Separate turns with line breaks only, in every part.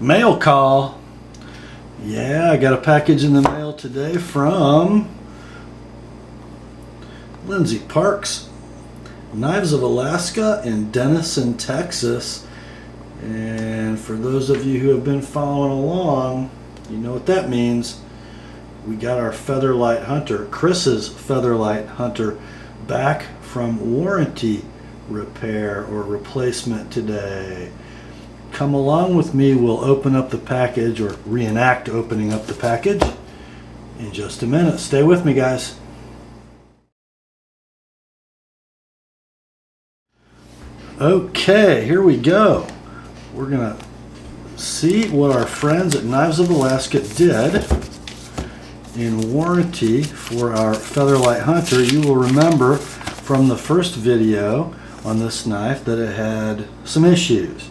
Mail call. Yeah, I got a package in the mail today from Lindsay Parks, Knives of Alaska in Denison, Texas. And for those of you who have been following along, you know what that means. We got our Featherlight Hunter, Chris's Featherlight Hunter, back from warranty repair or replacement today. Come along with me, we'll open up the package or reenact opening up the package in just a minute. Stay with me, guys. Okay, here we go. We're gonna see what our friends at Knives of Alaska did in warranty for our Featherlight Hunter. You will remember from the first video on this knife that it had some issues.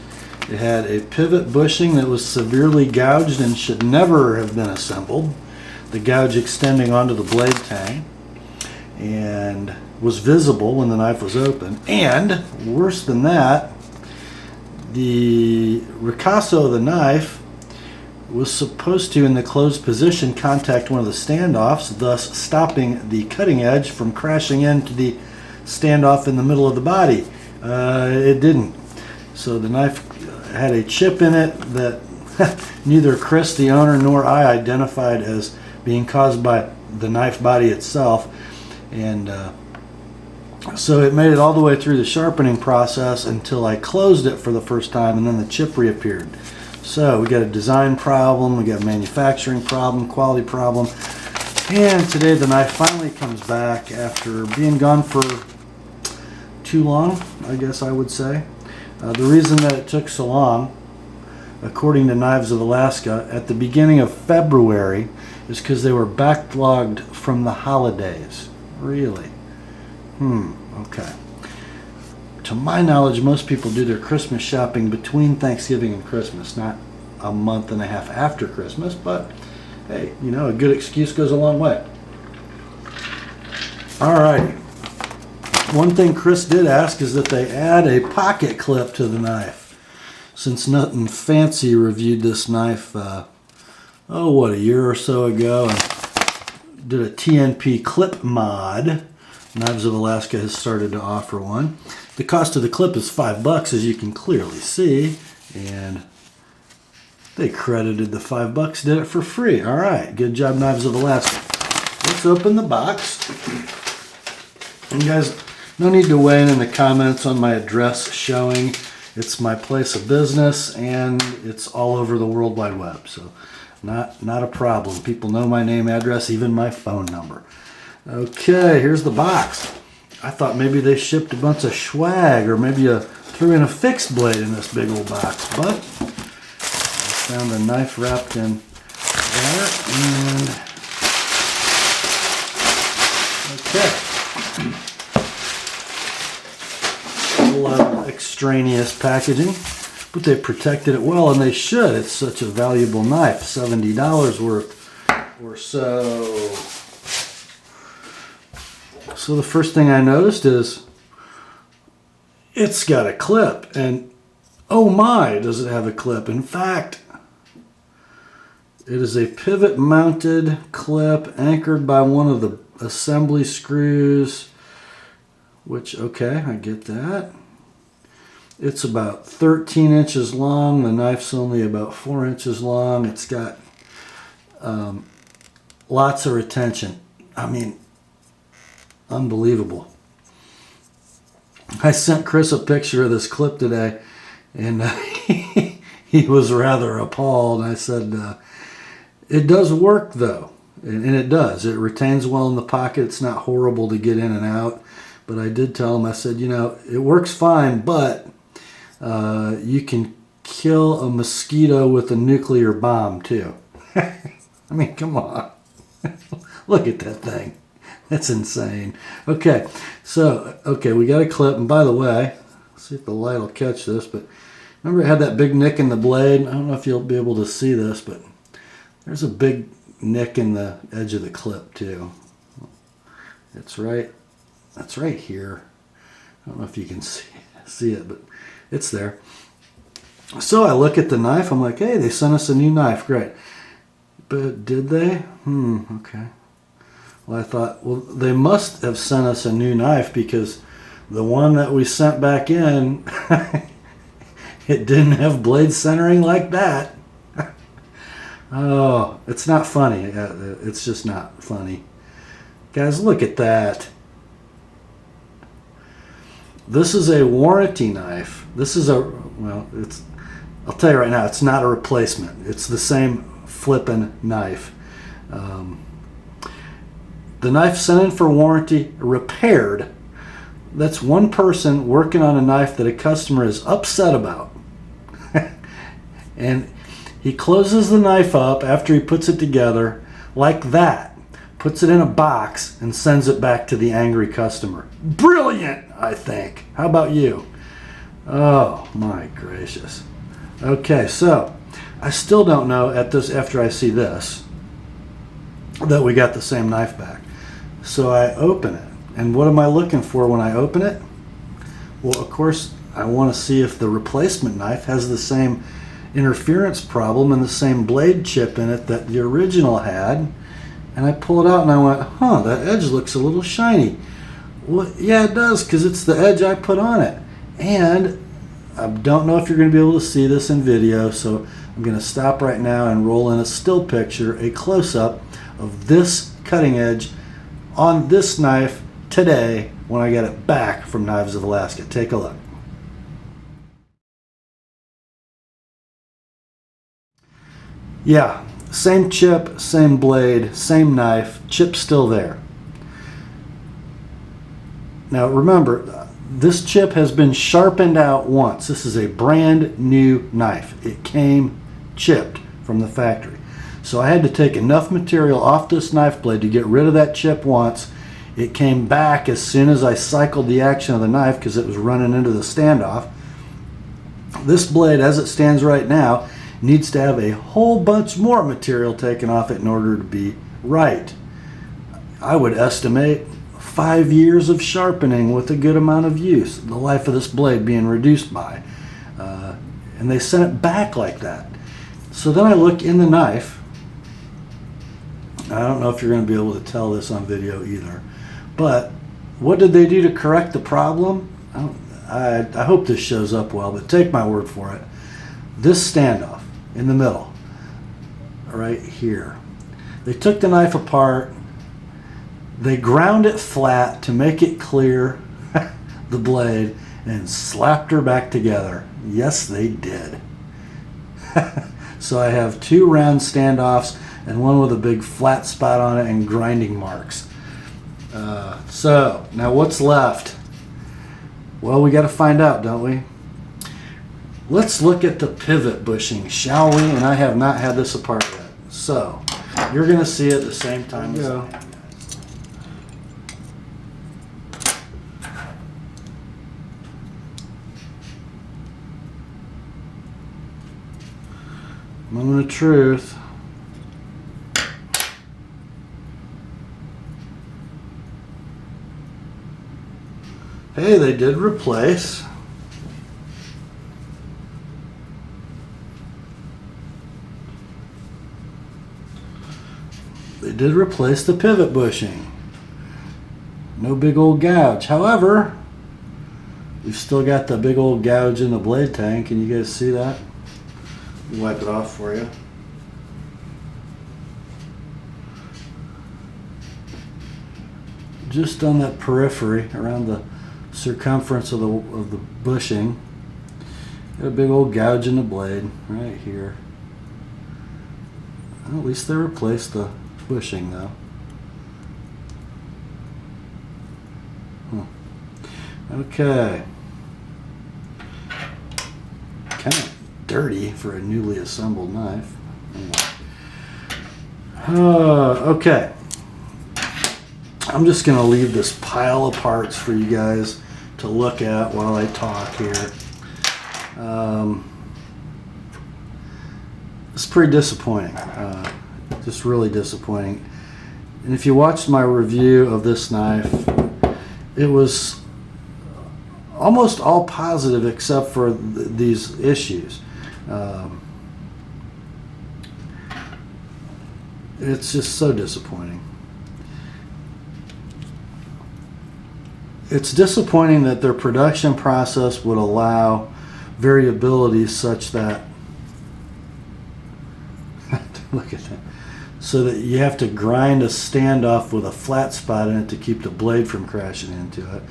It had a pivot bushing that was severely gouged and should never have been assembled. The gouge extending onto the blade tang and was visible when the knife was open. And worse than that, the ricasso of the knife was supposed to, in the closed position, contact one of the standoffs, thus stopping the cutting edge from crashing into the standoff in the middle of the body. It didn't. So the knife had a chip in it that neither Chris, the owner, nor I identified as being caused by the knife body itself. And so it made it all the way through the sharpening process until I closed it for the first time, and then the chip reappeared. So we got a design problem, we got a manufacturing problem, quality problem, and today the knife finally comes back after being gone for too long, I guess I would say. The reason that it took so long, according to Knives of Alaska, at the beginning of February is because they were backlogged from the holidays. Really? Okay. To my knowledge, most people do their Christmas shopping between Thanksgiving and Christmas, not a month and a half after Christmas, but hey, you know, a good excuse goes a long way. Alrighty. One thing Chris did ask is that they add a pocket clip to the knife. Since Nothing Fancy reviewed this knife, a year or so ago, and did a TNP clip mod, Knives of Alaska has started to offer one. The cost of the clip is $5, as you can clearly see, and they credited the $5, did it for free. All right, good job, Knives of Alaska. Let's open the box. And guys, no need to weigh in the comments on my address showing. It's my place of business, and it's all over the World Wide Web, so not a problem. People know my name, address, even my phone number. Okay, here's the box. I thought maybe they shipped a bunch of swag, or maybe you threw in a fixed blade in this big old box, but I found a knife wrapped in there, and okay. A lot of extraneous packaging, but they protected it well, and they should. It's such a valuable knife, $70 worth or so. So the first thing I noticed is it's got a clip, and oh my, does it have a clip. In fact, it is a pivot mounted clip anchored by one of the assembly screws, which, okay, I get that. It's about 13 inches long. The knife's only about 4 inches long. It's got lots of retention. I mean, unbelievable. I sent Chris a picture of this clip today, and he was rather appalled. I said, it does work though, and it does. It retains well in the pocket. It's not horrible to get in and out, but I did tell him, I said, you know, it works fine, but you can kill a mosquito with a nuclear bomb too. I mean, come on. Look at that thing. That's insane. Okay, so, we got a clip, and by the way, let's see if the light will catch this, but remember it had that big nick in the blade? I don't know if you'll be able to see this, but there's a big nick in the edge of the clip too. That's right here. I don't know if you can see it, but it's there. So I look at the knife, I'm like, hey, they sent us a new knife, great. But did they? Okay. Well, I thought, well, they must have sent us a new knife because the one that we sent back in, it didn't have blade centering like that. Oh, it's not funny. It's just not funny. Guys, look at that. This is a warranty knife. This is I'll tell you right now, it's not a replacement. It's the same flippin' knife. The knife sent in for warranty, repaired. That's one person working on a knife that a customer is upset about. And he closes the knife up after he puts it together like that, puts it in a box, and sends it back to the angry customer. Brilliant, I think. How about you? Oh my gracious. Okay, so I still don't know after I see this that we got the same knife back. So I open it. And what am I looking for when I open it? Well, of course, I want to see if the replacement knife has the same interference problem and the same blade chip in it that the original had. And I pull it out and I went, huh, that edge looks a little shiny. Well, yeah, it does, because it's the edge I put on it. And I don't know if you're going to be able to see this in video, so I'm going to stop right now and roll in a still picture, a close-up of this cutting edge on this knife today when I get it back from Knives of Alaska. Take a look. Yeah, same chip, same blade, same knife, chip still there. Now remember, this chip has been sharpened out once. This is a brand new knife. It came chipped from the factory. So I had to take enough material off this knife blade to get rid of that chip once. It came back as soon as I cycled the action of the knife because it was running into the standoff. This blade, as it stands right now, needs to have a whole bunch more material taken off it in order to be right. I would estimate 5 years of sharpening with a good amount of use, the life of this blade being reduced by. And they sent it back like that. So then I look in the knife. I don't know if you're going to be able to tell this on video either, but what did they do to correct the problem? I hope this shows up well, but take my word for it. This standoff in the middle, right here, they took the knife apart, they ground it flat to make it clear the blade, and slapped her back together. Yes, they did. So I have two round standoffs and one with a big flat spot on it and grinding marks. So now what's left? Well, we got to find out, don't we? Let's look at the pivot bushing, shall we? And I have not had this apart yet. So you're going to see it at the same time as I am. Moment of truth. Hey, they did replace. They did replace the pivot bushing. No big old gouge. However, we've still got the big old gouge in the blade tank. Can you guys see that? Wipe it off for you. Just on that periphery, around the circumference of the bushing, got a big old gouge in the blade right here. Well, at least they replaced the bushing though. Okay. Kind of dirty for a newly assembled knife. Okay. I'm just going to leave this pile of parts for you guys to look at while I talk here. It's pretty disappointing. Just really disappointing. And if you watched my review of this knife, it was almost all positive except for these issues. It's just so disappointing. It's disappointing that their production process would allow variability such that look at that, so that you have to grind a standoff with a flat spot in it to keep the blade from crashing into it.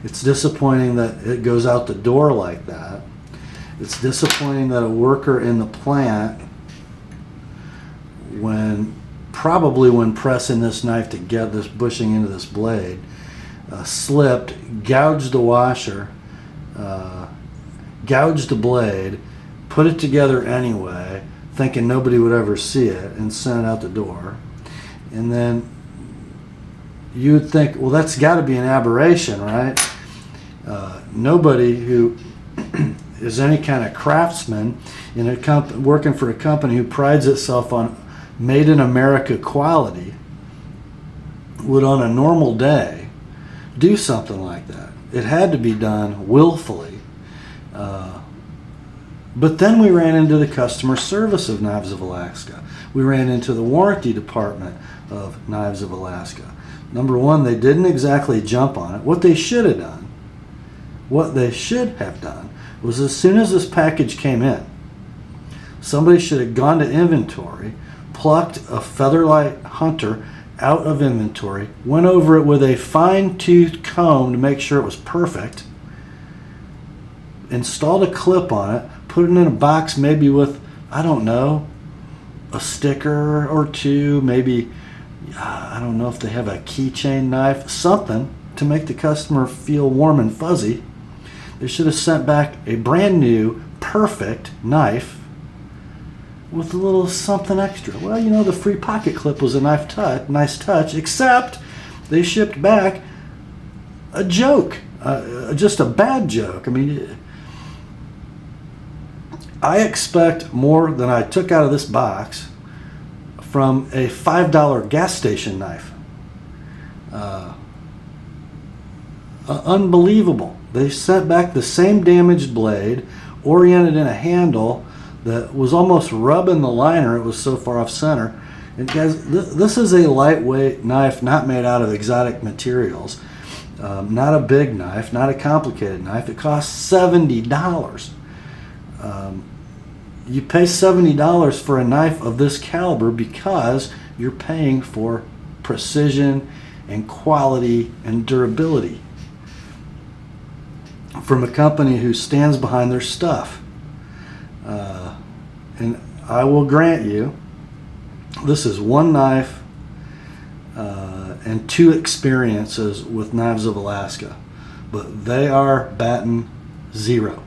It's disappointing that it goes out the door like that. It's disappointing that a worker in the plant, probably when pressing this knife to get this bushing into this blade, slipped, gouged the washer, gouged the blade, put it together anyway, thinking nobody would ever see it, and sent it out the door. And then you would think, well, that's got to be an aberration, right? Nobody who is any kind of craftsman in a working for a company who prides itself on made in America quality would on a normal day do something like that. It had to be done willfully. But then we ran into the customer service of Knives of Alaska. We ran into the warranty department of Knives of Alaska. Number one, they didn't exactly jump on it. What they should have done was, as soon as this package came in, somebody should have gone to inventory, plucked a Featherlight Hunter out of inventory, went over it with a fine-toothed comb to make sure it was perfect, installed a clip on it, put it in a box maybe with, I don't know, a sticker or two, maybe, I don't know if they have a keychain knife, something to make the customer feel warm and fuzzy. They should have sent back a brand new, perfect knife with a little something extra. Well, you know, the free pocket clip was a nice touch, except they shipped back a joke, just a bad joke. I mean, I expect more than I took out of this box from a $5 gas station knife. Unbelievable. They sent back the same damaged blade, oriented in a handle that was almost rubbing the liner. It was so far off center. And guys, this is a lightweight knife, not made out of exotic materials. Not a big knife, not a complicated knife. It costs $70. You pay $70 for a knife of this caliber because you're paying for precision and quality and durability from a company who stands behind their stuff. And I will grant you, this is one knife and two experiences with Knives of Alaska, but they are batting zero.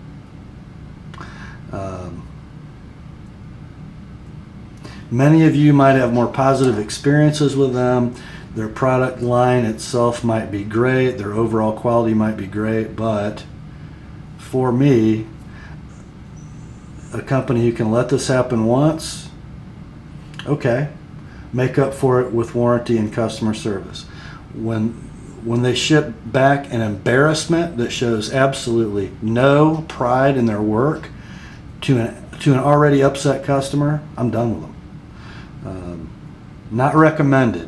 Many of you might have more positive experiences with them. Their product line itself might be great, their overall quality might be great, but for me, a company who can let this happen once, okay, make up for it with warranty and customer service. When they ship back an embarrassment that shows absolutely no pride in their work to an already upset customer, I'm done with them. Not recommended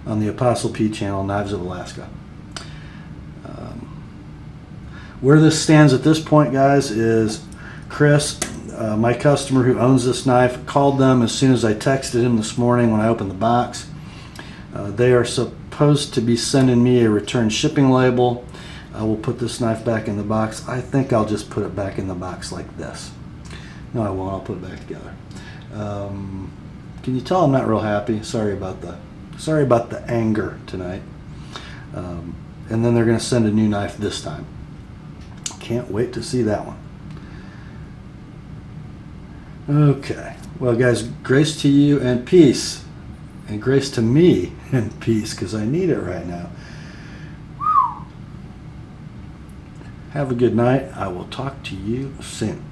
on the TheApostleP channel, Knives of Alaska. Where this stands at this point, guys, is Chris, my customer who owns this knife, called them as soon as I texted him this morning when I opened the box. They are supposed to be sending me a return shipping label. I will put this knife back in the box. I think I'll just put it back in the box like this. No, I won't. I'll put it back together. Can you tell I'm not real happy? Sorry about the anger tonight. And then they're going to send a new knife this time. Can't wait to see that one. Okay. Well, guys, grace to you and peace. And grace to me and peace, because I need it right now. Have a good night. I will talk to you soon.